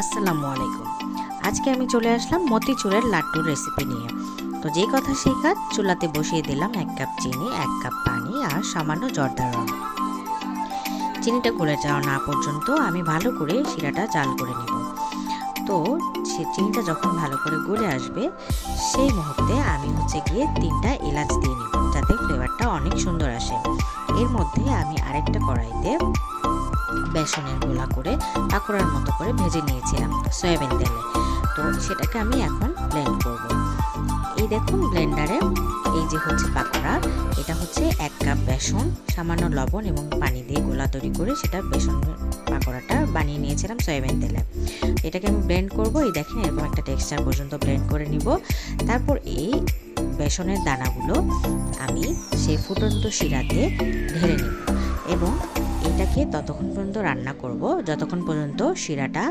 আসসালামু আলাইকুম। আজকে আমি চলে আসলাম মতিচুরের লাড্ডুর রেসিপি নিয়ে। তো যে কথা সেই কাজ, চুলাতে বসিয়ে দিলাম 1 কাপ চিনি, 1 কাপ পানি আর সামান্য জর্দার রং। চিনিটা গলে যাওয়া না পর্যন্ত আমি ভালো করে শিরাটা জাল করে নিব। তো চিনিটা যখন ভালো করে গলে আসবে সেই মুহূর্তে আমি গিয়ে 3টা এলাচ দিয়ে নিব, যাতে ফ্লেভারটা অনেক সুন্দর আসে। এর মধ্যে আমি আরেকটা কড়াইতে বেসনের গোলা করে পাকোড়ার মতো করে ভেজে নিয়েছিলাম সয়াবিন তেলে। তো সেটাকে আমি এখন ব্লেন্ড করব। এই দেখুন ব্লেন্ডারে এই যে পাকোড়া, এটা 1 কাপ বেসন, সামান্য লবণ এবং পানি দিয়ে গোলা তৈরি করে সেটা বেসন পাকোড়াটা বানিয়ে নিয়েছিলাম সয়াবিন তেলে। এটাকে আমি ব্লেন্ড করব। এই দেখেন এরকম একটা টেক্সচার পর্যন্ত ব্লেন্ড করে নিব। তারপর এই বেসনের দানাগুলো আমি সেই ফুটন্ত শিরাতে ঢেলে নিব এবং এটাকে ততক্ষণ পর্যন্ত রান্না করব যতক্ষণ পর্যন্ত শিরাটা